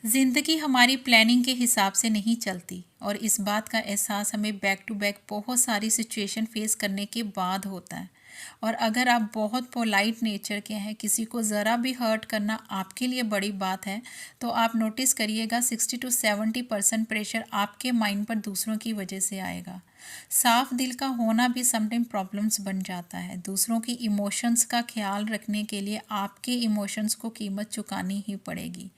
ज़िंदगी हमारी प्लानिंग के हिसाब से नहीं चलती और इस बात का एहसास हमें बैक टू बैक बहुत सारी सिचुएशन फेस करने के बाद होता है। और अगर आप बहुत पोलाइट नेचर के हैं, किसी को ज़रा भी हर्ट करना आपके लिए बड़ी बात है, तो आप नोटिस करिएगा 60 to 70% प्रेशर आपके माइंड पर दूसरों की वजह से आएगा। साफ दिल का होना भी समटाइम प्रॉब्लम्स बन जाता है। दूसरों की इमोशंस का ख्याल रखने के लिए आपके इमोशंस को कीमत चुकानी ही पड़ेगी।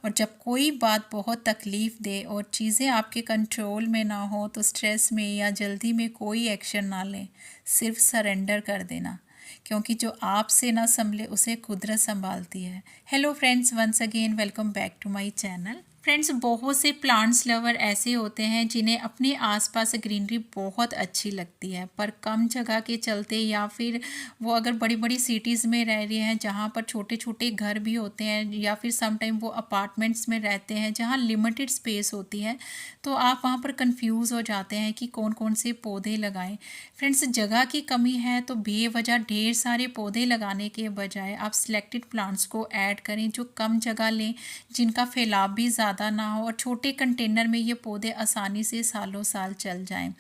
और जब कोई बात बहुत तकलीफ़ दे और चीज़ें आपके कंट्रोल में ना हो तो स्ट्रेस में या जल्दी में कोई एक्शन ना लें, सिर्फ सरेंडर कर देना, क्योंकि जो आपसे ना संभले उसे कुदरत संभालती है। Hello friends, once again welcome back to my channel. Friends, बहुत से प्लांट्स लवर ऐसे होते हैं जिन्हें अपने आसपास ग्रीनरी बहुत अच्छी लगती है, पर कम जगह के चलते या फिर वो अगर बड़ी बड़ी सिटीज़ में रह रहे हैं जहाँ पर छोटे छोटे घर भी होते हैं, या फिर समटाइम वो अपार्टमेंट्स में रहते हैं जहाँ लिमिटेड स्पेस होती है, तो आप वहाँ पर कंफ्यूज हो जाते हैं कि कौन कौन से पौधे लगाएं। फ्रेंड्स, जगह की कमी है तो बेवजह ढेर सारे पौधे लगाने के बजाय आप सिलेक्टेड प्लांट्स को ऐड करें जो कम जगह लें, जिनका फैलाव भी ज़्यादा ना हो और छोटे कंटेनर में ये पौधे आसानी से सालों साल चल जाएं।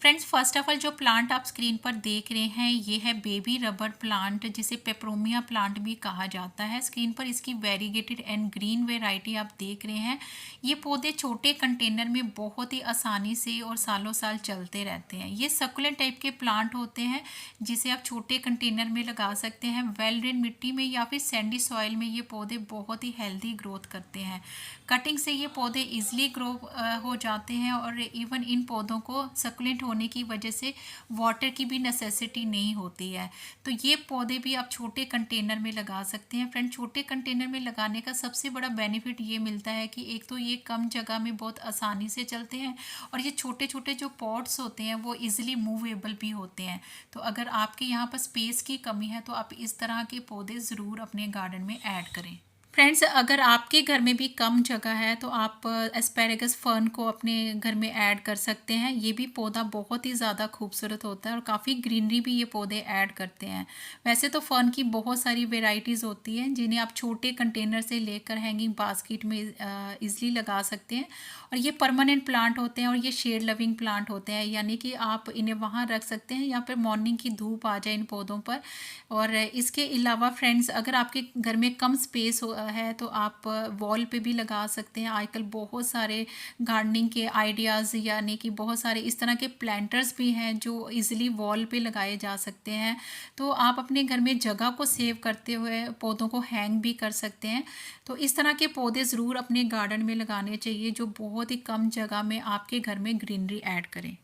फ्रेंड्स, फर्स्ट ऑफ ऑल जो प्लांट आप स्क्रीन पर देख रहे हैं ये है बेबी रबर प्लांट, जिसे पेपरोमिया प्लांट भी कहा जाता है। स्क्रीन पर इसकी वेरीगेटेड एंड ग्रीन वेराइटी आप देख रहे हैं। ये पौधे छोटे कंटेनर में बहुत ही आसानी से और सालों साल चलते रहते हैं। ये सकुलेंट टाइप के प्लांट होते हैं जिसे आप छोटे कंटेनर में लगा सकते हैं। वेल ड्रेन मिट्टी में या फिर सैंडी सॉइल में ये पौधे बहुत ही हेल्दी ग्रोथ करते हैं। कटिंग से ये पौधे इजीली ग्रो हो जाते हैं और इवन इन पौधों को सकुलेंट होने की वजह से वाटर की भी नेसेसिटी नहीं होती है। तो ये पौधे भी आप छोटे कंटेनर में लगा सकते हैं। फ्रेंड, छोटे कंटेनर में लगाने का सबसे बड़ा बेनिफिट ये मिलता है कि एक तो ये कम जगह में बहुत आसानी से चलते हैं और ये छोटे छोटे जो पॉट्स होते हैं वो इजीली मूवेबल भी होते हैं। तो अगर आपके यहाँ पर स्पेस की कमी है तो आप इस तरह के पौधे ज़रूर अपने गार्डन में ऐड करें। फ्रेंड्स, अगर आपके घर में भी कम जगह है तो आप एस्पेरेगस फर्न को अपने घर में ऐड कर सकते हैं। ये भी पौधा बहुत ही ज़्यादा खूबसूरत होता है और काफ़ी ग्रीनरी भी ये पौधे ऐड करते हैं। वैसे तो फर्न की बहुत सारी वेराइटीज़ होती हैं जिन्हें आप छोटे कंटेनर से लेकर हैंगिंग बास्केट में ईज़िली लगा सकते हैं। और ये परमानेंट प्लांट होते हैं और ये शेड लविंग प्लांट होते हैं, यानी कि आप इन्हें वहाँ रख सकते हैं या फिर मॉर्निंग की धूप आ जाए इन पौधों पर। और इसके अलावा फ्रेंड्स, अगर आपके घर में कम स्पेस है तो आप वॉल पे भी लगा सकते हैं। आजकल बहुत सारे गार्डनिंग के आइडियाज़, यानी कि बहुत सारे इस तरह के प्लांटर्स भी हैं जो इजीली वॉल पे लगाए जा सकते हैं। तो आप अपने घर में जगह को सेव करते हुए पौधों को हैंग भी कर सकते हैं। तो इस तरह के पौधे ज़रूर अपने गार्डन में लगाने चाहिए जो बहुत ही कम जगह में आपके घर में ग्रीनरी ऐड करें।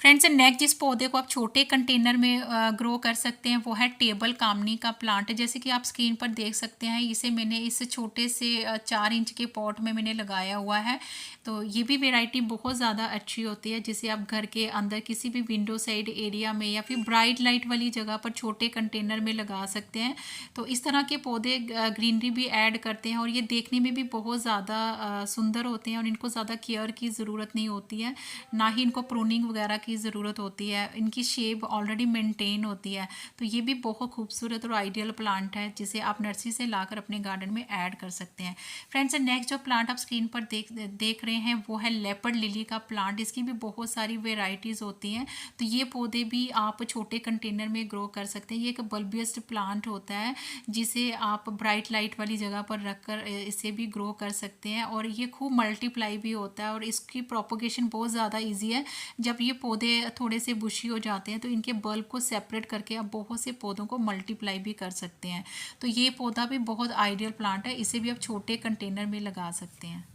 फ्रेंड्स, नेक्स्ट जिस पौधे को आप छोटे कंटेनर में ग्रो कर सकते हैं वो है टेबल कामनी का प्लांट। जैसे कि आप स्क्रीन पर देख सकते हैं, इसे मैंने इस छोटे से 4 इंच के पॉट में मैंने लगाया हुआ है। तो ये भी वैरायटी बहुत ज़्यादा अच्छी होती है, जिसे आप घर के अंदर किसी भी विंडो साइड एरिया में या फिर ब्राइट लाइट वाली जगह पर छोटे कंटेनर में लगा सकते हैं। तो इस तरह के पौधे ग्रीनरी भी ऐड करते हैं और ये देखने में भी बहुत ज़्यादा सुंदर होते हैं और इनको ज़्यादा केयर की ज़रूरत नहीं होती है, ना ही इनको प्रूनिंग वगैरह की ज़रूरत होती है। इनकी शेप ऑलरेडी मेंटेन होती है। तो ये भी बहुत खूबसूरत और आइडियल प्लांट है जिसे आप नर्सरी से लाकर अपने गार्डन में ऐड कर सकते हैं। फ्रेंड्स, नेक्स्ट जो प्लांट आप स्क्रीन पर देख रहे हैं वो है लेपर्ड लिली का प्लांट। इसकी भी बहुत सारी वेराइटीज़ होती हैं। तो ये पौधे भी आप छोटे कंटेनर में ग्रो कर सकते हैं। ये एक बल्बियस प्लांट होता है जिसे आप ब्राइट लाइट वाली जगह पर रखकर इसे भी ग्रो कर सकते हैं और ये खूब मल्टीप्लाई भी होता है और इसकी प्रोपोगेशन बहुत ज़्यादा ईजी है। जब ये पौधे थोड़े से बुशी हो जाते हैं तो इनके बल्ब को सेपरेट करके आप बहुत से पौधों को मल्टीप्लाई भी कर सकते हैं। तो ये पौधा भी बहुत आइडियल प्लांट है, इसे भी आप छोटे कंटेनर में लगा सकते हैं।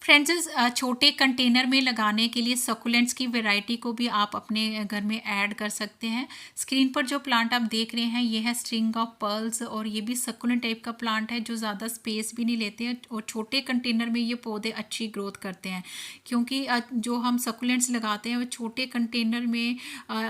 फ्रेंड्स, छोटे कंटेनर में लगाने के लिए सकुलेंट्स की वैरायटी को भी आप अपने घर में ऐड कर सकते हैं। स्क्रीन पर जो प्लांट आप देख रहे हैं ये है स्ट्रिंग ऑफ पर्ल्स और ये भी सकुलेंट टाइप का प्लांट है जो ज़्यादा स्पेस भी नहीं लेते हैं और छोटे कंटेनर में ये पौधे अच्छी ग्रोथ करते हैं, क्योंकि जो हम सकुलेंट्स लगाते हैं वो छोटे कंटेनर में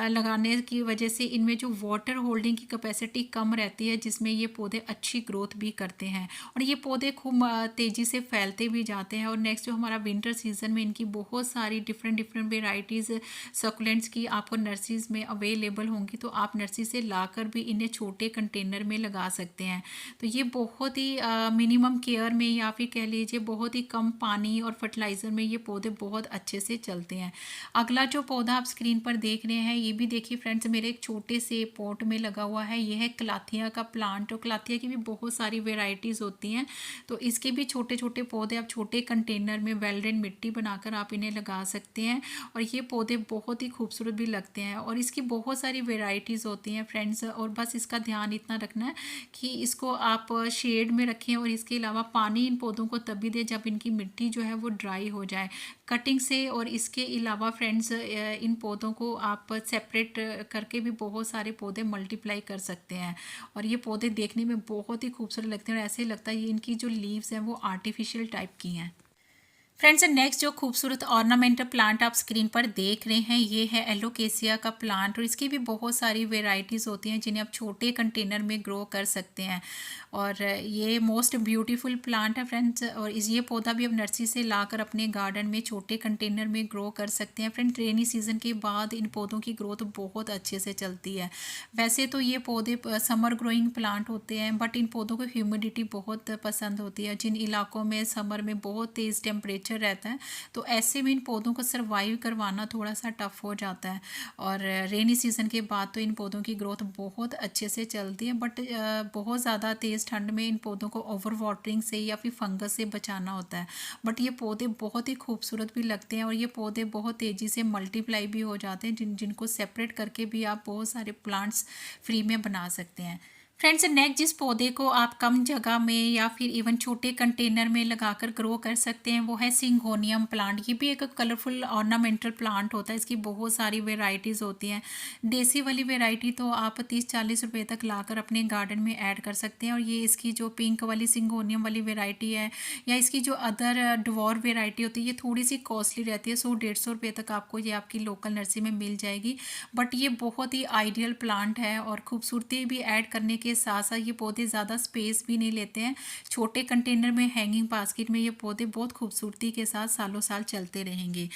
लगाने की वजह से इनमें जो वाटर होल्डिंग की कैपेसिटी कम रहती है, जिसमें ये पौधे अच्छी ग्रोथ भी करते हैं और ये पौधे खूब तेज़ी से फैलते भी जाते हैं। और नेक्स्ट जो हमारा विंटर सीज़न में इनकी बहुत सारी डिफरेंट वेराइटीज़ सकुलेंट्स की आपको नर्सरीज़ में अवेलेबल होंगी, तो आप नर्सरी से लाकर भी इन्हें छोटे कंटेनर में लगा सकते हैं। तो ये बहुत ही मिनिमम केयर में या फिर कह लीजिए बहुत ही कम पानी और फर्टिलाइज़र में ये पौधे बहुत अच्छे से चलते हैं। अगला जो पौधा आप स्क्रीन पर देख रहे हैं, ये भी देखिए फ्रेंड्स मेरे एक छोटे से पॉट में लगा हुआ है। ये है कलाथिया का प्लांट, और कलाथिया की भी बहुत सारी वेराइटीज़ होती हैं। तो इसके भी छोटे छोटे पौधे आप छोटे कंटेनर में वेल ड्रेन मिट्टी बनाकर आप इन्हें लगा सकते हैं, और ये पौधे बहुत ही खूबसूरत भी लगते हैं। और इसकी बहुत सारी वेराइटीज़ होती हैं फ्रेंड्स, और बस इसका ध्यान इतना रखना है कि इसको आप शेड में रखें, और इसके अलावा पानी इन पौधों को तभी दें जब इनकी मिट्टी जो है वो ड्राई हो जाए कटिंग से। और इसके अलावा फ्रेंड्स इन पौधों को आप सेपरेट करके भी बहुत सारे पौधे मल्टीप्लाई कर सकते हैं, और ये पौधे देखने में बहुत ही खूबसूरत लगते हैं, और ऐसे लगता है ये इनकी जो लीव्स हैं वो आर्टिफिशियल टाइप की हैं। फ्रेंड्स नेक्स्ट जो खूबसूरत ऑर्नामेंटल प्लांट आप स्क्रीन पर देख रहे हैं, ये है एलोकेसिया का प्लांट, और इसकी भी बहुत सारी वेराइटीज़ होती हैं जिन्हें आप छोटे कंटेनर में ग्रो कर सकते हैं। और ये मोस्ट ब्यूटीफुल प्लांट है फ्रेंड्स, और ये पौधा भी आप नर्सरी से लाकर अपने गार्डन में छोटे कंटेनर में ग्रो कर सकते हैं। फ्रेंड रेनी सीज़न के बाद इन पौधों की ग्रोथ बहुत अच्छे से चलती है। वैसे तो ये पौधे समर ग्रोइंग प्लांट होते हैं, बट इन पौधों को ह्यूमिडिटी बहुत पसंद होती है। जिन इलाकों में समर में बहुत तेज़ टेम्परेचर रहता है, तो ऐसे में इन पौधों को सर्वाइव करवाना थोड़ा सा टफ हो जाता है। और रेनी सीज़न के बाद तो इन पौधों की ग्रोथ बहुत अच्छे से चलती है, बट बहुत ज़्यादा तेज़ ठंड में इन पौधों को ओवर वाटरिंग से या फिर फंगस से बचाना होता है। बट ये पौधे बहुत ही खूबसूरत भी लगते हैं, और ये पौधे बहुत तेज़ी से मल्टीप्लाई भी हो जाते हैं, जिनको सेपरेट करके भी आप बहुत सारे प्लांट्स फ्री में बना सकते हैं। फ्रेंड्स नेक्स्ट जिस पौधे को आप कम जगह में या फिर इवन छोटे कंटेनर में लगाकर ग्रो कर सकते हैं, वो है सिंगोनियम प्लांट। ये भी एक कलरफुल ऑर्नामेंटल प्लांट होता है। इसकी बहुत सारी वेराइटीज़ होती हैं। देसी वाली वेराइटी तो आप 30-40 रुपए तक लाकर अपने गार्डन में ऐड कर सकते हैं, और ये इसकी जो पिंक वाली सिंगोनियम वाली वेराइटी है, या इसकी जो अदर डवार्फ वेराइटी होती है, ये थोड़ी सी कॉस्टली रहती है। 100-150 रुपये तक आपको ये आपकी लोकल नर्सरी में मिल जाएगी। बट ये बहुत ही आइडियल प्लांट है, और खूबसूरती भी ऐड करने के साथ साथ ये पौधे ज़्यादा स्पेस भी नहीं लेते हैं। छोटे कंटेनर में हैंगिंग बास्केट में ये पौधे बहुत खूबसूरती के साथ सालों साल चलते रहेंगे।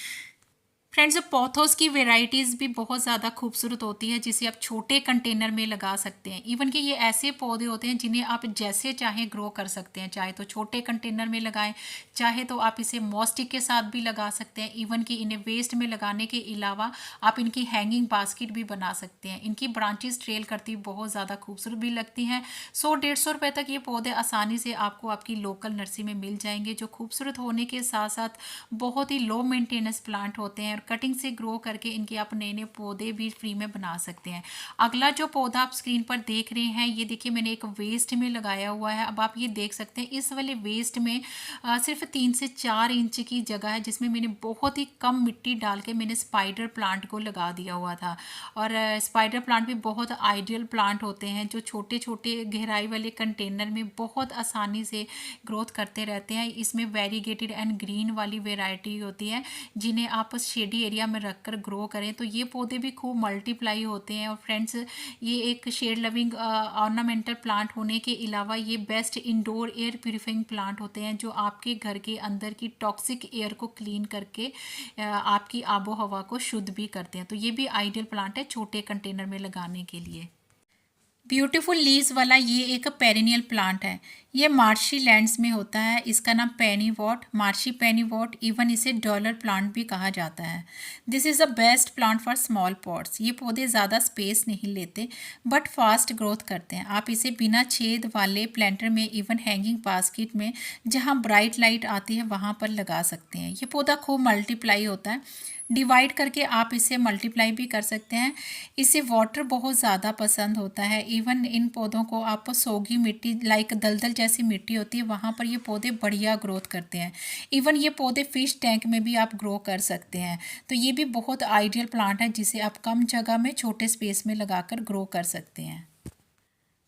फ्रेंड्स पॉथोस की वेराइटीज़ भी बहुत ज़्यादा खूबसूरत होती है, जिसे आप छोटे कंटेनर में लगा सकते हैं। इवन कि ये ऐसे पौधे होते हैं जिन्हें आप जैसे चाहें ग्रो कर सकते हैं, चाहे तो छोटे कंटेनर में लगाएं, चाहे तो आप इसे मॉस्टिक के साथ भी लगा सकते हैं। इवन कि इन्हें वेस्ट में लगाने के अलावा आप इनकी हैंगिंग बास्केट भी बना सकते हैं। इनकी ब्रांचेस ट्रेल करती बहुत ज़्यादा खूबसूरत भी लगती हैं। 100-150 रुपये तक ये पौधे आसानी से आपको आपकी लोकल नर्सरी में मिल जाएंगे, जो खूबसूरत होने के साथ साथ बहुत ही लो मेंटेनेंस प्लांट होते हैं, और कटिंग से ग्रो करके इनके आप नए नए पौधे भी फ्री में बना सकते हैं। अगला जो पौधा आप स्क्रीन पर देख रहे हैं, ये देखिए मैंने एक वेस्ट में लगाया हुआ है। अब आप ये देख सकते हैं इस वाले वेस्ट में सिर्फ 3 से 4 इंच की जगह है, जिसमें मैंने बहुत ही कम मिट्टी डाल के मैंने स्पाइडर प्लांट को लगा दिया हुआ था। और स्पाइडर प्लांट भी बहुत आइडियल प्लांट होते हैं, जो छोटे छोटे गहराई वाले कंटेनर में बहुत आसानी से ग्रोथ करते रहते हैं। इसमें वेरीगेटेड एंड ग्रीन वाली वेराइटी होती है, जिन्हें आप शेड एरिया में रखकर ग्रो करें तो ये पौधे भी खूब मल्टीप्लाई होते हैं। और फ्रेंड्स ये एक शेड लविंग ऑर्नामेंटल प्लांट होने के अलावा ये best indoor air purifying plant होते हैं, जो आपके घर के अंदर की टॉक्सिक एयर को क्लीन करके आपकी आबो हवा को शुद्ध भी करते हैं। तो ये भी आइडियल प्लांट है छोटे कंटेनर में लगाने के लिए। ब्यूटीफुल लीव्स वाला ये एक पेरिनियल प्लांट है। ये मार्शी लैंड्स में होता है। इसका नाम पेनीवॉट, मार्शी पेनीवॉट, इवन इसे डॉलर प्लांट भी कहा जाता है। This is the best plant for small pots. ये पौधे ज़्यादा स्पेस नहीं लेते बट फास्ट ग्रोथ करते हैं। आप इसे बिना छेद वाले प्लांटर में, इवन हैंगिंग बास्केट में जहाँ ब्राइट लाइट आती है वहाँ पर लगा सकते हैं। ये पौधा खूब मल्टीप्लाई होता है। डिवाइड करके आप इसे मल्टीप्लाई भी कर सकते हैं। इसे वाटर बहुत ज़्यादा पसंद होता है। इवन इन पौधों को आप सोगी मिट्टी लाइक दलदल जैसी मिट्टी होती है वहाँ पर ये पौधे बढ़िया ग्रोथ करते हैं। इवन ये पौधे फिश टैंक में भी आप ग्रो कर सकते हैं। तो ये भी बहुत आइडियल प्लांट है, जिसे आप कम जगह में छोटे स्पेस में लगाकर ग्रो कर सकते हैं।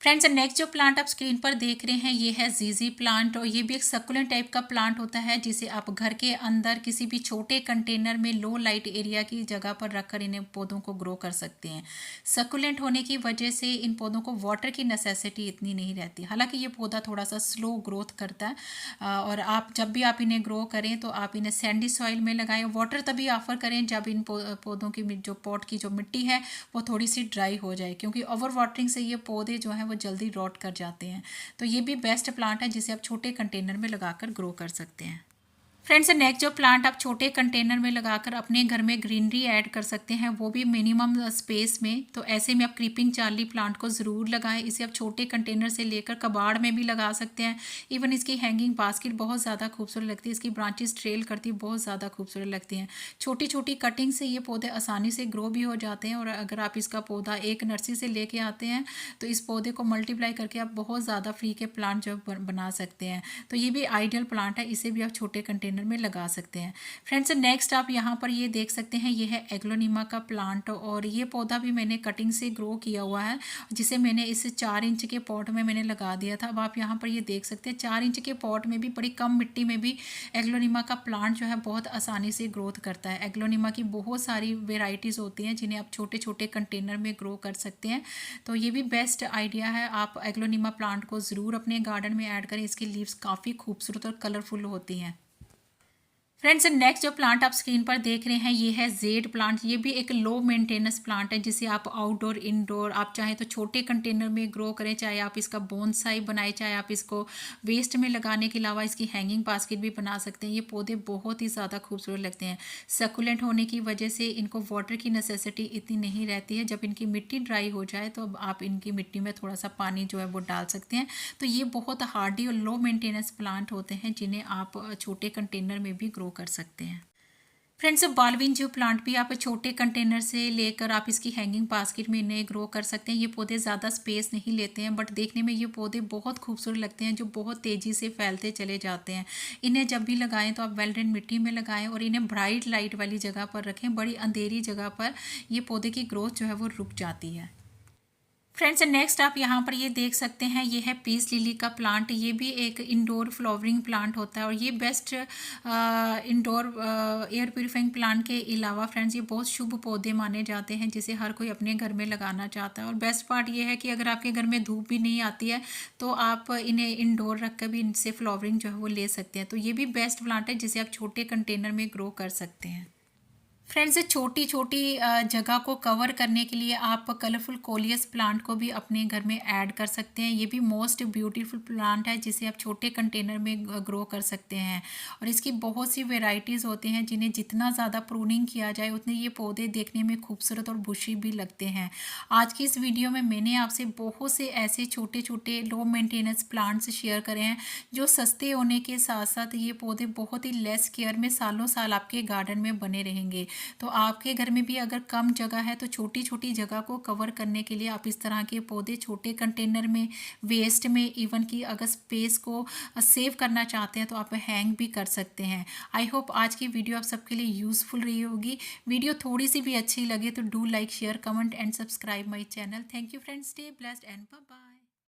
फ्रेंड्स नेक्स्ट जो प्लांट आप स्क्रीन पर देख रहे हैं ये है जीजी प्लांट, और ये भी एक सकुलेंट टाइप का प्लांट होता है जिसे आप घर के अंदर किसी भी छोटे कंटेनर में लो लाइट एरिया की जगह पर रखकर इन्हें पौधों को ग्रो कर सकते हैं। सकुलेंट होने की वजह से इन पौधों को वाटर की नेसेसिटी इतनी नहीं रहती। हालांकि ये पौधा थोड़ा सा स्लो ग्रोथ करता है, और आप जब भी आप इन्हें ग्रो करें तो आप इन्हें सैंडी सॉइल में लगाएं। वाटर तभी ऑफर करें जब इन पौधों की जो पॉट की जो मिट्टी है वो थोड़ी सी ड्राई हो जाए, क्योंकि ओवर वाटरिंग से ये पौधे जो हैं वो जल्दी रॉट कर जाते हैं। तो ये भी बेस्ट प्लांट है जिसे आप छोटे कंटेनर में लगाकर ग्रो कर सकते हैं। फ्रेंड्स नेक्स्ट जो प्लांट आप छोटे कंटेनर में लगाकर अपने घर में ग्रीनरी ऐड कर सकते हैं, वो भी मिनिमम स्पेस में। तो ऐसे में आप क्रीपिंग चार्ली प्लांट को ज़रूर लगाएं। इसे आप छोटे कंटेनर से लेकर कबाड़ में भी लगा सकते हैं। इवन इसकी हैंगिंग बास्केट बहुत ज़्यादा खूबसूरत लगती है, इसकी ब्रांचेस ट्रेल करती है, बहुत ज़्यादा खूबसूरत लगती हैं। छोटी छोटी कटिंग से ये पौधे आसानी से ग्रो भी हो जाते हैं, और अगर आप इसका पौधा एक नर्सरी से लेके आते हैं तो इस पौधे को मल्टीप्लाई करके आप बहुत ज़्यादा फ्री के प्लांट जो बना सकते हैं। तो ये भी आइडियल प्लांट है, इसे भी आप छोटे कंटेनर में लगा सकते हैं। फ्रेंड्स नेक्स्ट आप यहाँ पर ये देख सकते हैं, ये है एग्लोनिमा का प्लांट, और ये पौधा भी मैंने कटिंग से ग्रो किया हुआ है, जिसे मैंने इस 4 इंच के पॉट में मैंने लगा दिया था। अब आप यहाँ पर ये देख सकते हैं 4 इंच के पॉट में भी बड़ी कम मिट्टी में भी एग्लोनिमा का प्लांट जो है बहुत आसानी से ग्रोथ करता है। एग्लोनिमा की बहुत सारी वेराइटीज़ होती हैं जिन्हें आप छोटे छोटे कंटेनर में ग्रो कर सकते हैं। तो ये भी बेस्ट आइडिया है, आप एग्लोनिमा प्लांट को ज़रूर अपने गार्डन में ऐड करें। इसकी लीव्स काफ़ी खूबसूरत और कलरफुल होती हैं। फ्रेंड्स नेक्स्ट जो प्लांट आप स्क्रीन पर देख रहे हैं ये है जेड प्लांट। ये भी एक लो मेंटेनेंस प्लांट है जिसे आप आउटडोर इनडोर आप चाहें तो छोटे कंटेनर में ग्रो करें, चाहे आप इसका बोनसाई बनाएं, चाहे आप इसको वेस्ट में लगाने के अलावा इसकी हैंगिंग बास्केट भी बना सकते हैं। ये पौधे बहुत ही ज़्यादा खूबसूरत लगते हैं। सकुलेंट होने की वजह से इनको वाटर की नेसेसिटी इतनी नहीं रहती है। जब इनकी मिट्टी ड्राई हो जाए तो अब आप इनकी मिट्टी में थोड़ा सा पानी जो है वो डाल सकते हैं। तो ये बहुत हार्डी और लो मेंटेनेंस प्लांट होते हैं जिन्हें आप छोटे कंटेनर में भी ग्रो कर सकते हैं। फ्रेंड्स बालविन जो प्लांट भी आप छोटे कंटेनर से लेकर आप इसकी हैंगिंग बास्केट में इन्हें ग्रो कर सकते हैं। ये पौधे ज़्यादा स्पेस नहीं लेते हैं, बट देखने में ये पौधे बहुत खूबसूरत लगते हैं, जो बहुत तेज़ी से फैलते चले जाते हैं। इन्हें जब भी लगाएं तो आप वेल ड्रेन मिट्टी में लगाएं और इन्हें ब्राइट लाइट वाली जगह पर रखें। बड़ी अंधेरी जगह पर ये पौधे की ग्रोथ जो है वो रुक जाती है। फ्रेंड्स नेक्स्ट आप यहाँ पर ये देख सकते हैं, ये है पीस लिली का प्लांट। ये भी एक इंडोर फ्लावरिंग प्लांट होता है, और ये best indoor air purifying plant के अलावा फ्रेंड्स ये बहुत शुभ पौधे माने जाते हैं जिसे हर कोई अपने घर में लगाना चाहता है। और बेस्ट पार्ट ये है कि अगर आपके घर में धूप भी नहीं आती है तो आप इन्हें इंडोर रख कर भी इनसे फ्लावरिंग जो है वो ले सकते हैं। तो ये भी बेस्ट प्लांट है जिसे आप छोटे कंटेनर में ग्रो कर सकते हैं। फ्रेंड्स छोटी छोटी जगह को कवर करने के लिए आप कलरफुल कोलियस प्लांट को भी अपने घर में ऐड कर सकते हैं। ये भी मोस्ट ब्यूटीफुल प्लांट है जिसे आप छोटे कंटेनर में ग्रो कर सकते हैं, और इसकी बहुत सी वेराइटीज़ होती हैं जिन्हें जितना ज़्यादा प्रूनिंग किया जाए उतने ये पौधे देखने में खूबसूरत और बुशी भी लगते हैं। आज की इस वीडियो में मैंने आपसे बहुत से ऐसे छोटे छोटे लो मेंटेनेंस प्लांट्स शेयर करे हैं जो सस्ते होने के साथ साथ ये पौधे बहुत ही लेस केयर में सालों साल आपके गार्डन में बने रहेंगे। तो आपके घर में भी अगर कम जगह है तो छोटी छोटी जगह को कवर करने के लिए आप इस तरह के पौधे छोटे कंटेनर में, वेस्ट में, इवन कि अगर स्पेस को सेव करना चाहते हैं तो आप हैंग भी कर सकते हैं। आई होप आज की वीडियो आप सबके लिए यूज़फुल रही होगी। वीडियो थोड़ी सी भी अच्छी लगे तो do like, share, comment and subscribe my channel. Thank you friends, stay blessed and bye bye.